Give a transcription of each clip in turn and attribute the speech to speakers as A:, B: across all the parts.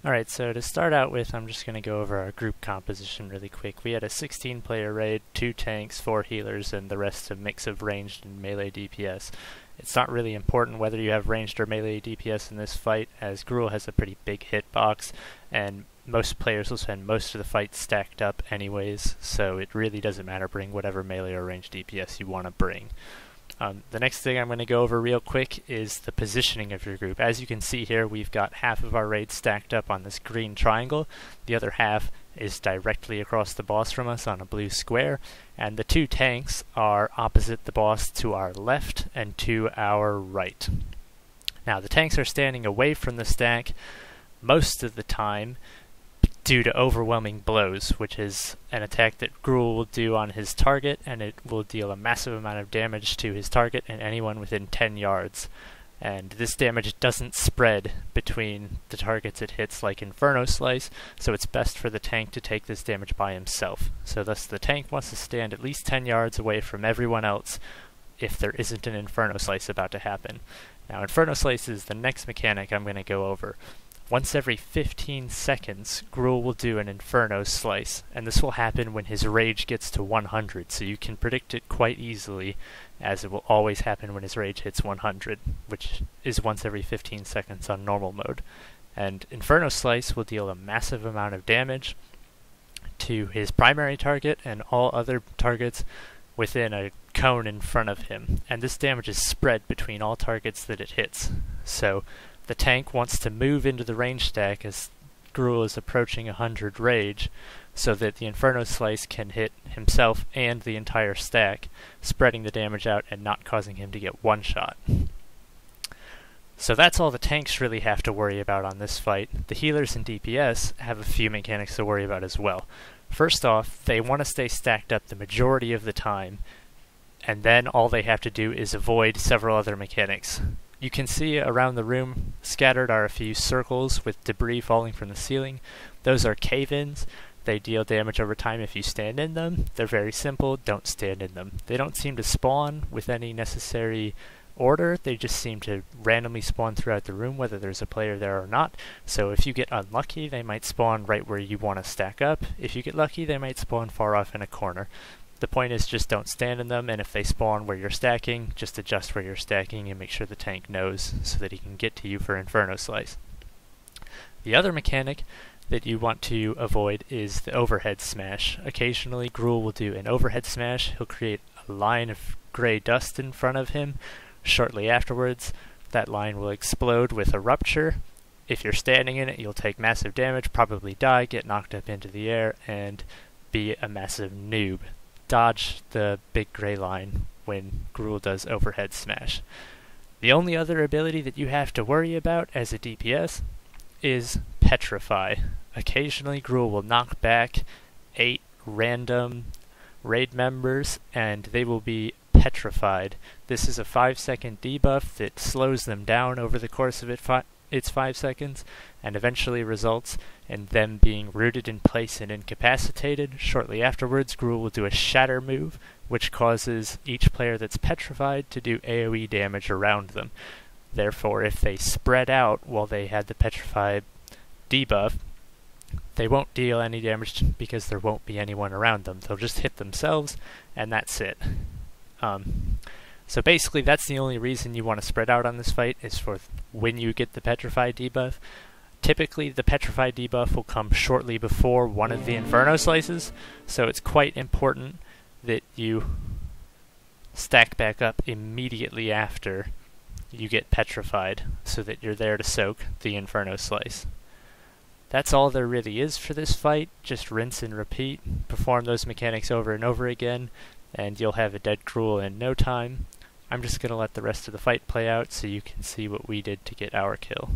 A: Alright, so to start out with, I'm just going to go over our group composition really quick. We had a 16-player raid, 2 tanks, 4 healers, and the rest a mix of ranged and melee DPS. It's not really important whether you have ranged or melee DPS in this fight, as Gruul has a pretty big hitbox, and most players will spend most of the fight stacked up anyways, so it really doesn't matter. Bring whatever melee or ranged DPS you want to bring. The next thing I'm going to go over real quick is the positioning of your group. As you can see here, we've got half of our raid stacked up on this green triangle. The other half is directly across the boss from us on a blue square. And the 2 tanks are opposite the boss to our left and to our right. Now, the tanks are standing away from the stack most of the time due to overwhelming blows, which is an attack that Gruul will do on his target, and it will deal a massive amount of damage to his target and anyone within 10 yards. And this damage doesn't spread between the targets it hits like Inferno Slice, so it's best for the tank to take this damage by himself. So thus the tank wants to stand at least 10 yards away from everyone else if there isn't an Inferno Slice about to happen. Now, Inferno Slice is the next mechanic I'm going to go over. Once every 15 seconds, Gruul will do an Inferno Slice, and this will happen when his rage gets to 100, so you can predict it quite easily, as it will always happen when his rage hits 100, which is once every 15 seconds on normal mode. And Inferno Slice will deal a massive amount of damage to his primary target and all other targets within a cone in front of him, and this damage is spread between all targets that it hits. So the tank wants to move into the range stack as Gruul is approaching 100 rage, so that the Inferno Slice can hit himself and the entire stack, spreading the damage out and not causing him to get one shot. So that's all the tanks really have to worry about on this fight. The healers and DPS have a few mechanics to worry about as well. First off, they want to stay stacked up the majority of the time, and then all they have to do is avoid several other mechanics. You can see around the room scattered are a few circles with debris falling from the ceiling. Those are cave-ins. They deal damage over time if you stand in them. They're very simple. Don't stand in them. They don't seem to spawn with any necessary order. They just seem to randomly spawn throughout the room, whether there's a player there or not. So if you get unlucky, they might spawn right where you want to stack up. If you get lucky, they might spawn far off in a corner. The point is just don't stand in them, and if they spawn where you're stacking, just adjust where you're stacking and make sure the tank knows so that he can get to you for Inferno Slice. The other mechanic that you want to avoid is the overhead smash. Occasionally Gruul will do an overhead smash. He'll create a line of gray dust in front of him. Shortly afterwards, that line will explode with a rupture. If you're standing in it, you'll take massive damage, probably die, get knocked up into the air, and be a massive noob. Dodge the big gray line when Gruul does overhead smash. The only other ability that you have to worry about as a DPS is Petrify. Occasionally Gruul will knock back 8 random raid members and they will be petrified. This is a 5-second debuff that slows them down over the course of its 5 seconds and eventually results in them being rooted in place and incapacitated. Shortly afterwards, Gruul will do a shatter move, which causes each player that's petrified to do AoE damage around them. Therefore, if they spread out while they had the petrify debuff, they won't deal any damage because there won't be anyone around them. They'll just hit themselves, and that's it. So basically, that's the only reason you want to spread out on this fight, is for when you get the Petrify debuff. Typically, the Petrify debuff will come shortly before one of the Inferno Slices, so it's quite important that you stack back up immediately after you get petrified, so that you're there to soak the Inferno Slice. That's all there really is for this fight. Just rinse and repeat, perform those mechanics over and over again, and you'll have a dead Gruul in no time. I'm just going to let the rest of the fight play out so you can see what we did to get our kill.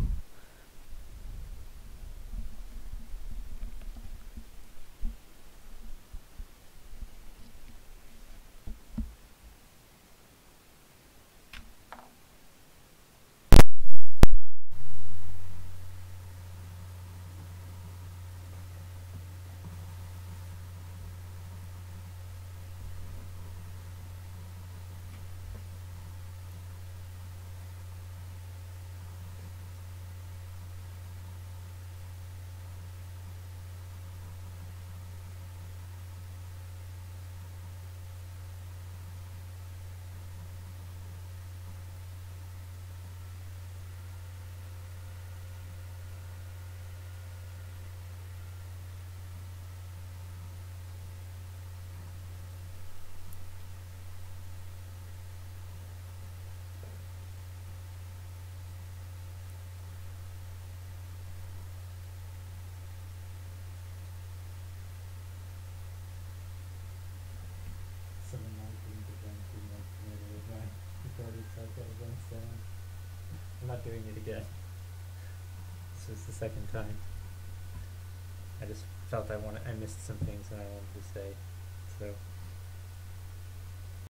A: So I'm not doing it again. This was the second time. I just felt I missed some things that I wanted to say. So